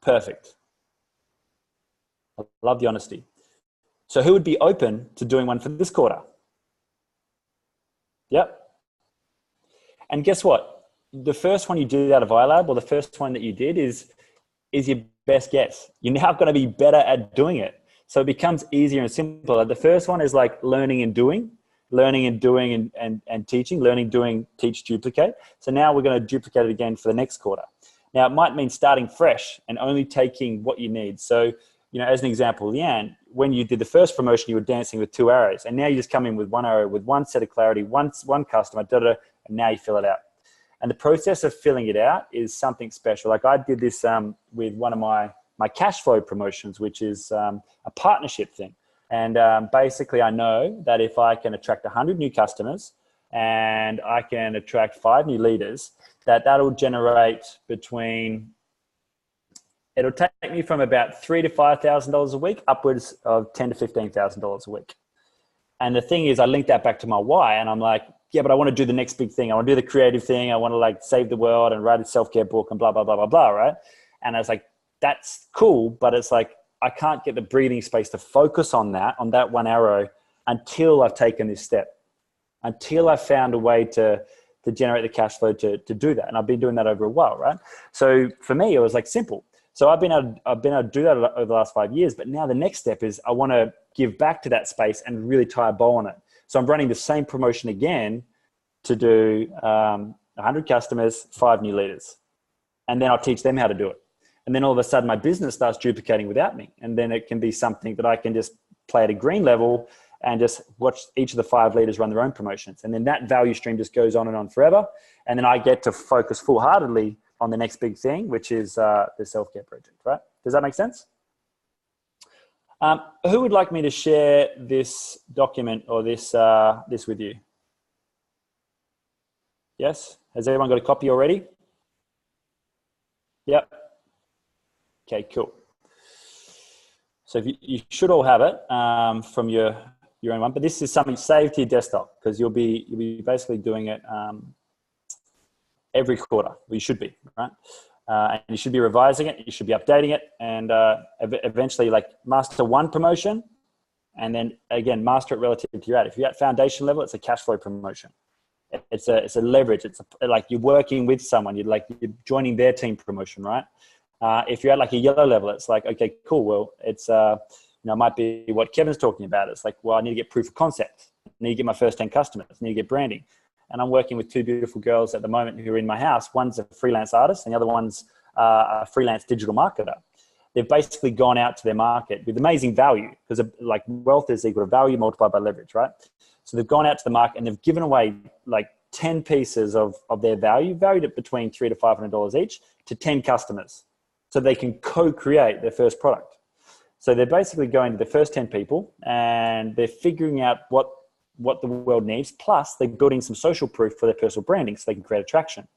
A: Perfect. I love the honesty. So who would be open to doing one for this quarter? Yep. And guess what? The first one you did out of iLAB, or the first one that you did is your best guess. You're now going to be better at doing it. So it becomes easier and simpler. The first one is like learning and doing and teaching, learning, doing, teach, duplicate. So now we're going to duplicate it again for the next quarter. Now it might mean starting fresh and only taking what you need. So, you know, as an example, Leanne, when you did the first promotion, you were dancing with 2 arrows, and now you just come in with 1 arrow, with one set of clarity, one customer, and now you fill it out. And the process of filling it out is something special. Like I did this with one of my cash flow promotions, which is a partnership thing. And basically I know that if I can attract 100 new customers and I can attract 5 new leaders, that'll generate it'll take me from about $3,000 to $5,000 a week, upwards of $10,000 to $15,000 a week. And the thing is, I link that back to my why, and I'm like, yeah, but I want to do the next big thing. I want to do the creative thing. I want to like save the world and write a self-care book and blah, blah, blah, blah, blah, right? And I was like, that's cool, but it's like, I can't get the breathing space to focus on that 1 arrow until I've taken this step, until I've found a way to generate the cash flow to do that. And I've been doing that over a while, right? So for me, it was like simple. So I've been able to do that over the last 5 years, but now the next step is I want to give back to that space and really tie a bow on it. So I'm running the same promotion again to do 100 customers, 5 new leaders. And then I'll teach them how to do it. And then all of a sudden my business starts duplicating without me. And then it can be something that I can just play at a green level and just watch each of the 5 leaders run their own promotions. And then that value stream just goes on and on forever. And then I get to focus full-heartedly on the next big thing, which is the self-care project, right? Does that make sense? Who would like me to share this document or this with you? Yes? Has everyone got a copy already? Yep. Okay, cool. So you should all have it from your own one, but this is something saved to your desktop because you'll be basically doing it every quarter. Well, you should be, right? And you should be revising it. You should be updating it, and eventually, like master 1 promotion, and then again master it relative to your ad. If you're at foundation level, it's a cash flow promotion. It's a leverage. It's like you're working with someone. You're joining their team promotion, right? If you're at like a yellow level, it's like, okay, cool. Well, it's it might be what Kevin's talking about. It's like, well, I need to get proof of concept. I need to get my first 10 customers. I need to get branding. And I'm working with 2 beautiful girls at the moment who are in my house. One's a freelance artist and the other one's a freelance digital marketer. They've basically gone out to their market with amazing value because like wealth is equal to value multiplied by leverage, right? So they've gone out to the market and they've given away like 10 pieces of their value, valued at between $300 to $500 each, to 10 customers so they can co-create their first product. So they're basically going to the first 10 people and they're figuring out what the world needs. Plus they're building some social proof for their personal branding so they can create attraction.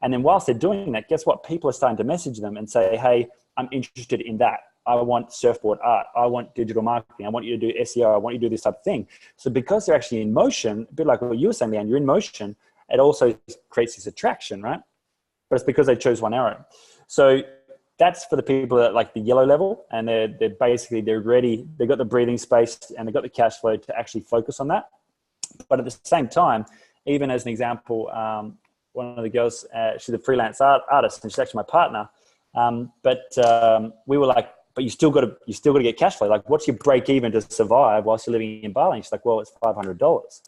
A: And then whilst they're doing that, guess what? People are starting to message them and say, hey, I'm interested in that. I want surfboard art. I want digital marketing. I want you to do SEO. I want you to do this type of thing. So because they're actually in motion, a bit like what you were saying, Leanne, you're in motion, it also creates this attraction, right? But it's because they chose 1 arrow. So that's for the people that like the yellow level, and they're ready. They've got the breathing space and they've got the cash flow to actually focus on that. But at the same time, even as an example, one of the girls, she's a freelance artist and she's actually my partner. We were like, but you still got to get cash flow. Like, what's your break even to survive whilst you're living in Bali? And she's like, well, it's $500.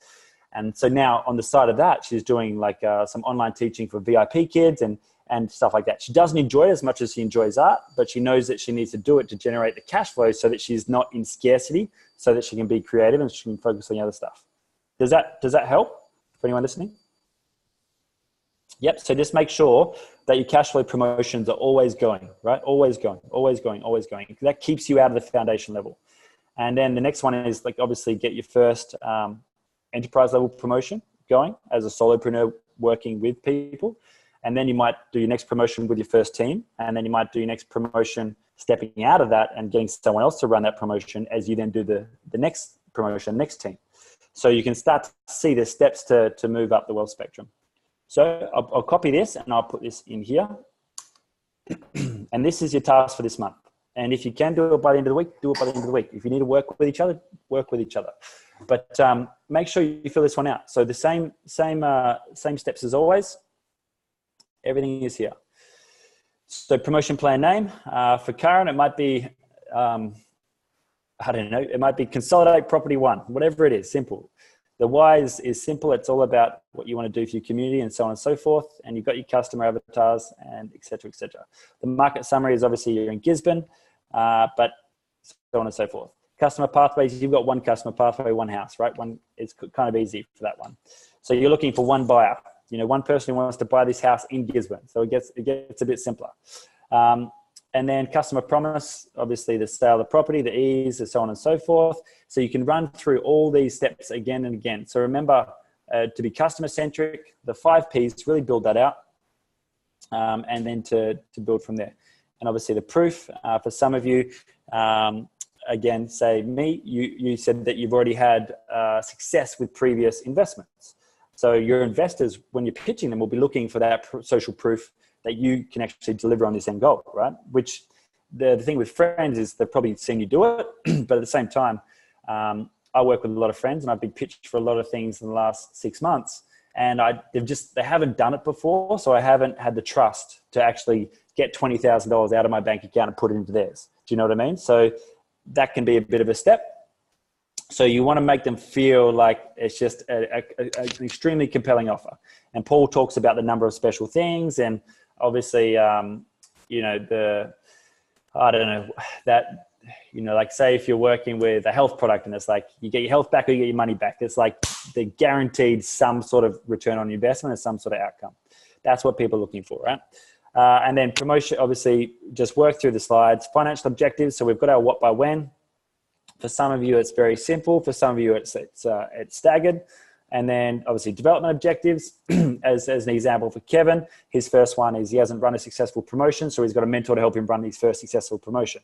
A: And so now on the side of that, she's doing like some online teaching for VIP kids and stuff like that. She doesn't enjoy it as much as she enjoys art, but she knows that she needs to do it to generate the cash flow so that she's not in scarcity, so that she can be creative and she can focus on the other stuff. Does that help for anyone listening? Yep. So just make sure that your cash flow promotions are always going, right? Always going, always going, always going. That keeps you out of the foundation level. And then the next one is like obviously get your first enterprise level promotion going as a solopreneur working with people. And then you might do your next promotion with your first team. And then you might do your next promotion stepping out of that and getting someone else to run that promotion as you then do the next promotion, next team. So you can start to see the steps to move up the wealth spectrum. So I'll copy this and I'll put this in here. And this is your task for this month. And if you can do it by the end of the week, do it by the end of the week. If you need to work with each other, work with each other. But make sure you fill this one out. So the same steps as always. Everything is here. So promotion plan name. For Karen, it might be, I don't know, it might be Consolidate Property 1, whatever it is, simple. The why is simple. It's all about what you want to do for your community and so on and so forth. And you've got your customer avatars and et cetera, et cetera. The market summary is obviously you're in Gisborne, but so on and so forth. Customer pathways, you've got one customer pathway, one house, right? One, it's kind of easy for that one. So you're looking for one buyer, one person who wants to buy this house in Gisborne. So it gets a bit simpler. And then customer promise, obviously the sale of the property, the ease, and so on and so forth. So you can run through all these steps again and again. So remember to be customer centric, the 5 Ps, really build that out. And then to build from there. And obviously the proof for some of you, again, say me, you said that you've already had success with previous investments. So your investors, when you're pitching them, will be looking for that social proof that you can actually deliver on this end goal, right? Which the thing with friends is they've probably seen you do it, but at the same time, I work with a lot of friends and I've been pitched for a lot of things in the last 6 months, and they haven't done it before, so I haven't had the trust to actually get $20,000 out of my bank account and put it into theirs. Do you know what I mean? So that can be a bit of a step. So you want to make them feel like it's just an extremely compelling offer. And Paul talks about the number of special things, and obviously, like say if you're working with a health product and it's like you get your health back or you get your money back. It's like they're guaranteed some sort of return on your investment and some sort of outcome. That's what people are looking for, right? And then promotion, obviously, just work through the slides. Financial objectives. So we've got our what, by, when. For some of you, it's very simple. For some of you, it's staggered. And then obviously development objectives. as an example for Kevin, his first one is he hasn't run a successful promotion, so he's got a mentor to help him run his first successful promotion.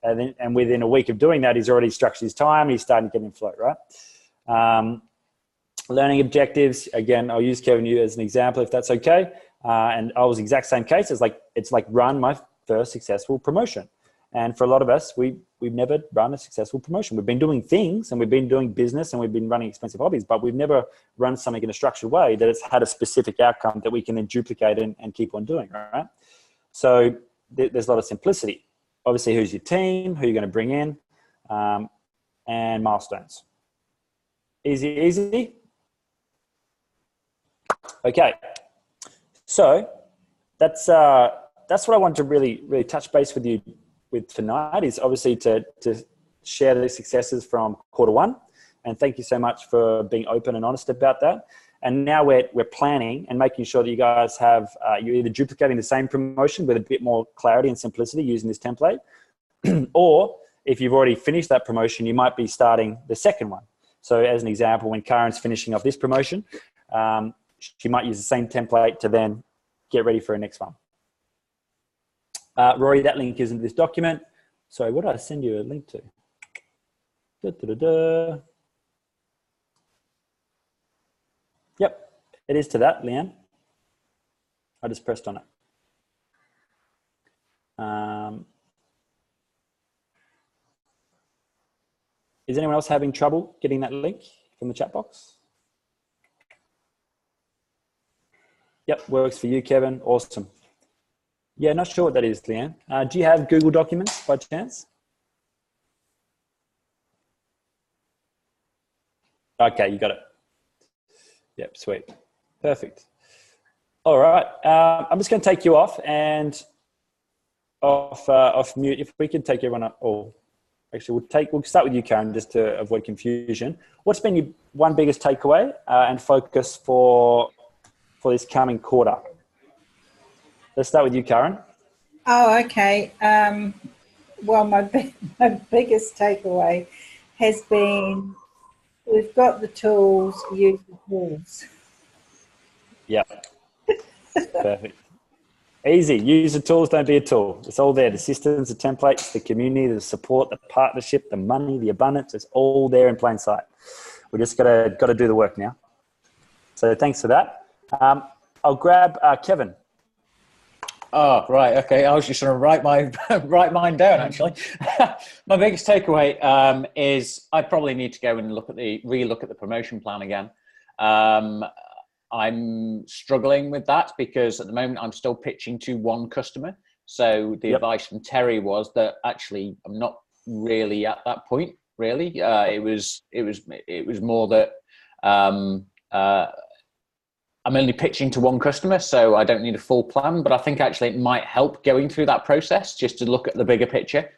A: And within a week of doing that, he's already structured his time. He's starting to get in flow, right? Learning objectives. Again, I'll use Kevin you as an example if that's okay. And I was the exact same case. It's like run my first successful promotion. And for a lot of us, we've never run a successful promotion. We've been doing things and we've been doing business and we've been running expensive hobbies, but we've never run something in a structured way that it's had a specific outcome that we can then duplicate and keep on doing, right? So there's a lot of simplicity. Obviously, who's your team, who you're going to bring in, and milestones. Easy. Okay. So that's what I wanted to really touch base with you with tonight, is obviously to share the successes from Q1. And thank you so much for being open and honest about that. And now we're planning and making sure that you guys have, you're either duplicating the same promotion with a bit more clarity and simplicity using this template, or if you've already finished that promotion, you might be starting the second one. So as an example, when Karen's finishing off this promotion, she might use the same template to then get ready for her next one. Rory, that link is in this document. Sorry, what did I send you a link to? Yep, it is to that, Leanne. I just pressed on it. Is anyone else having trouble getting that link from the chat box? Yep, works for you, Kevin. Awesome. Yeah, not sure what that is, Leanne. Do you have Google Documents by chance? Okay, you got it. Yep, sweet. Perfect. All right. I'm just going to take you off and off mute. If we can take everyone up. Oh, actually, we'll start with you, Karen, just to avoid confusion. What's been your one biggest takeaway and focus for this coming quarter? Let's start with you, Karen.
E: Oh, okay. Well, my biggest takeaway has been, we've got the tools, use the tools.
A: Yep. Perfect. Easy. Use the tools, don't be a tool. It's all there. The systems, the templates, the community, the support, the partnership, the money, the abundance. It's all there in plain sight. We just got to do the work now. So thanks for that. I'll grab Kevin.
C: Oh, right. Okay. I was just going to write mine down, actually. My biggest takeaway is I probably need to go and relook at the promotion plan again. I'm struggling with that because at the moment I'm still pitching to one customer. So the advice from Terry was that actually I'm not really at that point. Really, it was more that I'm only pitching to one customer, so I don't need a full plan. But I think actually it might help going through that process just to look at the bigger picture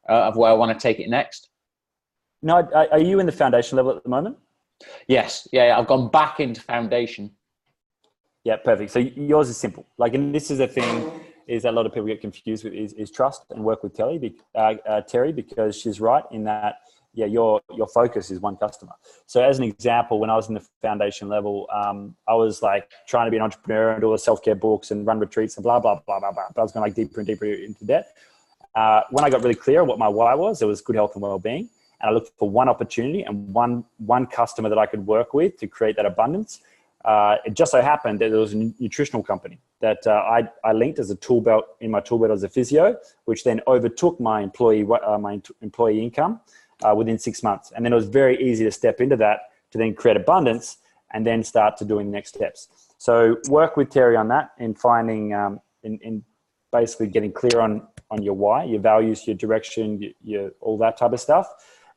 C: of where I want to take it next.
A: No, are you in the foundation level at the moment?
C: Yes. Yeah, I've gone back into foundation.
A: Yeah, perfect. So yours is simple. Like, and this is the thing is that a lot of people get confused with is trust and work with Terry because she's right in that. Yeah, your focus is one customer. So as an example, when I was in the foundation level, I was like trying to be an entrepreneur and do all the self-care books and run retreats and blah, blah, blah, blah, blah. But I was going like deeper and deeper into debt. When I got really clear on what my why was, it was good health and well-being. And I looked for one opportunity and one customer that I could work with to create that abundance. It just so happened that there was a nutritional company that I linked as a tool belt in my tool belt as a physio, which then overtook my employee income within 6 months. And then it was very easy to step into that to then create abundance and then start to doing the next steps. So work with Terry on that in finding, in basically getting clear on your why, your values, your direction, your all that type of stuff.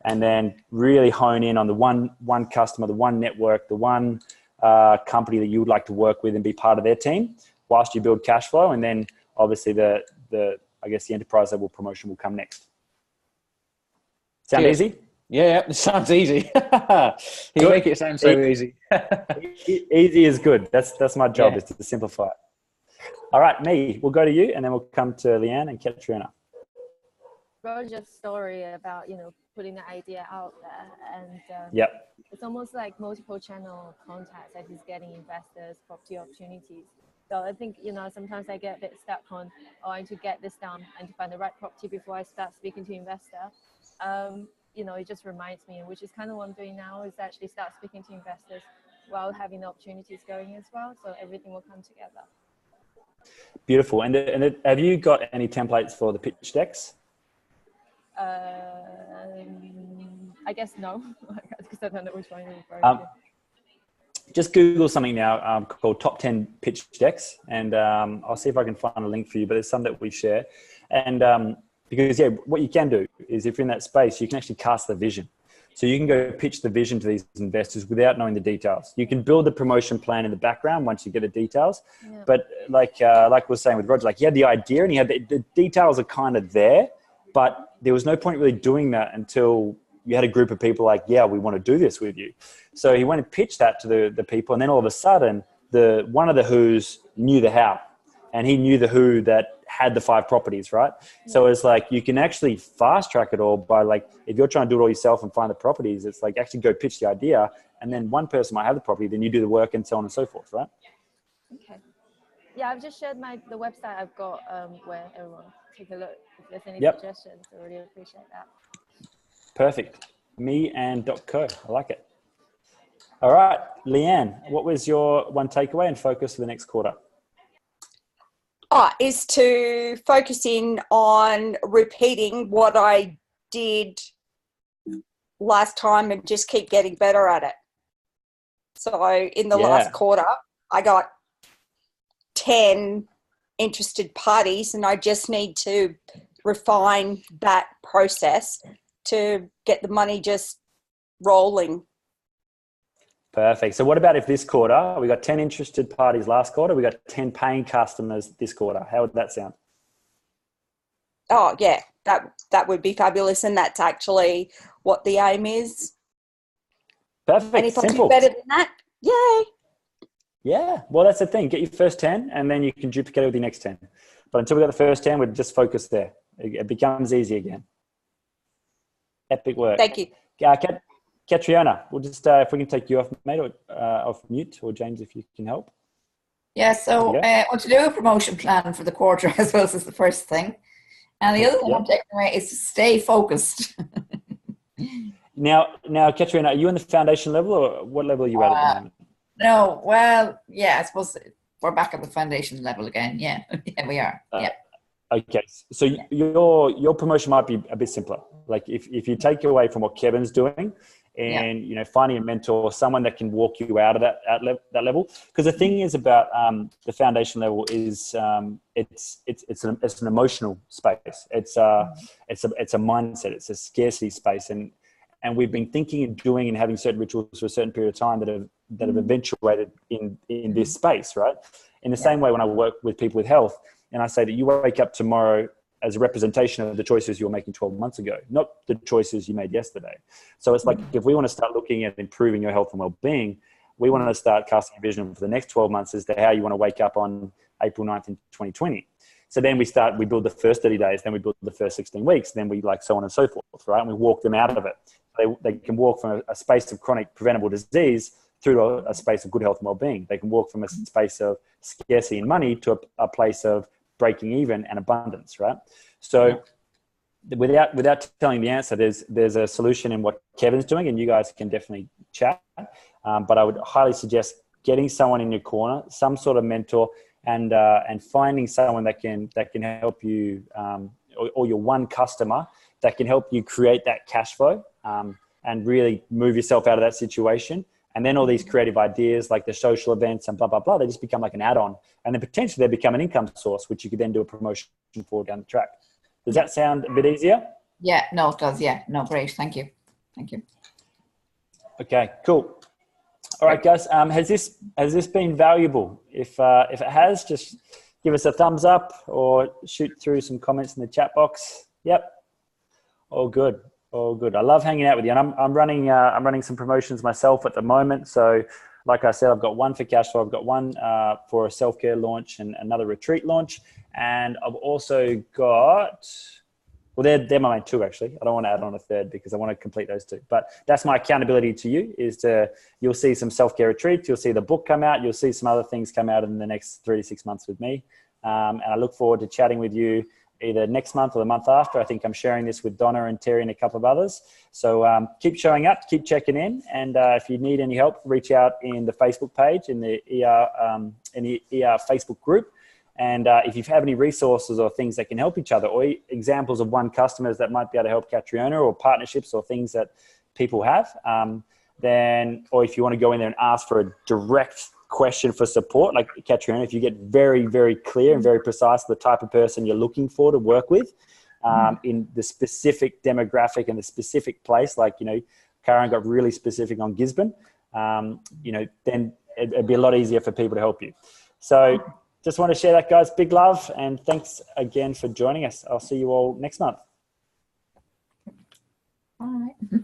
A: And then really hone in on the one customer, the one network, the one company that you would like to work with and be part of their team whilst you build cash flow. And then obviously the enterprise level promotion will come next. Sound easy?
C: Yeah, it sounds easy. You make it sound so easy.
A: Easy is good. That's my job, is to simplify it. All right, we'll go to you and then we'll come to Leanne and Katrina.
F: Roger's story about, putting the idea out there and it's almost like multiple channel contacts that he's getting investors, property opportunities. So I think, sometimes I get a bit stuck on, I need to get this done and to find the right property before I start speaking to investor. It just reminds me, which is kind of what I'm doing now, is actually start speaking to investors while having the opportunities going as well. So everything will come together.
A: Beautiful. And have you got any templates for the pitch decks?
F: I guess no, because I don't know which one you're referring to.
A: Just Google something now called Top 10 Pitch Decks, and I'll see if I can find a link for you, but there's some that we share. And because, what you can do is if you're in that space, you can actually cast the vision. So you can go pitch the vision to these investors without knowing the details. You can build the promotion plan in the background once you get the details. Yeah. But like we were saying with Roger, he had the idea and he had the details are kind of there, but there was no point really doing that until you had a group of people like, we want to do this with you. So he went and pitched that to the people. And then all of a sudden, one of the who's knew the how. And he knew the who that had the 5 properties, right? Yeah. So it's like you can actually fast track it all by if you're trying to do it all yourself and find the properties, it's like actually go pitch the idea. And then one person might have the property, then you do the work and so on and so forth, right?
F: Okay. Yeah, I've just shared the website I've got where everyone take a look if there's any suggestions. I really appreciate that.
A: Perfect. me&.co. I like it. All right, Leanne, what was your one takeaway and focus for the next quarter?
D: Is to focus in on repeating what I did last time and just keep getting better at it. So in the last quarter, I got 10 interested parties and I just need to refine that process to get the money just rolling.
A: Perfect. So what about if this quarter, we got 10 interested parties last quarter, we got 10 paying customers this quarter? How would that sound?
D: Oh, yeah, that would be fabulous. And that's actually what the aim is.
A: Perfect.
D: And if
A: Simple.
D: I do better than that, yay.
A: Yeah, well, that's the thing. Get your first 10 and then you can duplicate it with your next 10. But until we got the first 10, we're just focused there. It becomes easy again. Epic work.
D: Thank you.
A: Catriona, we'll just, if we can take you off, mate, or off mute, or James, if you can help.
B: Yeah, so want to do a promotion plan for the quarter as well as the first thing. And the other thing I'm taking away is to stay focused.
A: Now, Catriona, are you in the foundation level, or what level are you at the moment?
B: No, well, yeah, I suppose we're back at the foundation level again. Yeah, yeah, we are. Yeah.
A: Okay, so your promotion might be a bit simpler. Like if you take away from what Kevin's doing, and you know, finding a mentor, someone that can walk you out of that level. Because the thing is about the foundation level is it's an emotional space. It's a mindset. It's a scarcity space, and we've been thinking and doing and having certain rituals for a certain period of time that have eventuated in this space, right? In the same way, when I work with people with health, and I say that you wake up tomorrow as a representation of the choices you were making 12 months ago, not the choices you made yesterday. So it's like, if we want to start looking at improving your health and well-being, we want to start casting a vision for the next 12 months as to how you want to wake up on April 9th in 2020. So then we build the first 30 days, then we build the first 16 weeks, then we like so on and so forth, right? And we walk them out of it. They can walk from a space of chronic preventable disease through to a space of good health and well-being. They can walk from a space of scarcity and money to a place of breaking even and abundance, right? So without telling the answer, there's a solution in what Kevin's doing, and you guys can definitely chat. But I would highly suggest getting someone in your corner, some sort of mentor, and finding someone that can help you, or your one customer that can help you create that cash flow, and really move yourself out of that situation. And then all these creative ideas like the social events and blah, blah, blah, they just become like an add-on. And then potentially they become an income source, which you could then do a promotion for down the track. Does that sound a bit easier?
B: Yeah, no, it does. Yeah, no, great. Thank you. Thank you.
A: Okay, cool. All right, guys. Has this been valuable? If it has, just give us a thumbs up or shoot through some comments in the chat box. Yep. All good. All good. I love hanging out with you, and I'm running some promotions myself at the moment. So, like I said, I've got one for cash flow. I've got one for a self-care launch and another retreat launch, and I've also got. Well, they're my main two, actually. I don't want to add on a third because I want to complete those two. But that's my accountability to you you'll see some self-care retreats. You'll see the book come out. You'll see some other things come out in the next 3 to 6 months with me. And I look forward to chatting with you either next month or the month after. I think I'm sharing this with Donna and Terry and a couple of others. So keep showing up, keep checking in. And if you need any help, reach out in the Facebook page, in the ER Facebook group. And if you have any resources or things that can help each other, or examples of one customers that might be able to help Catriona, or partnerships or things that people have, then, or if you want to go in there and ask for a direct question for support, like Catriona, if you get very, very clear and very precise the type of person you're looking for to work with in the specific demographic and the specific place, like, you know, Karen got really specific on Gisborne, you know, then it'd be a lot easier for people to help you. So just want to share that, guys. Big love, and thanks again for joining us. I'll see you all next month.
B: All right.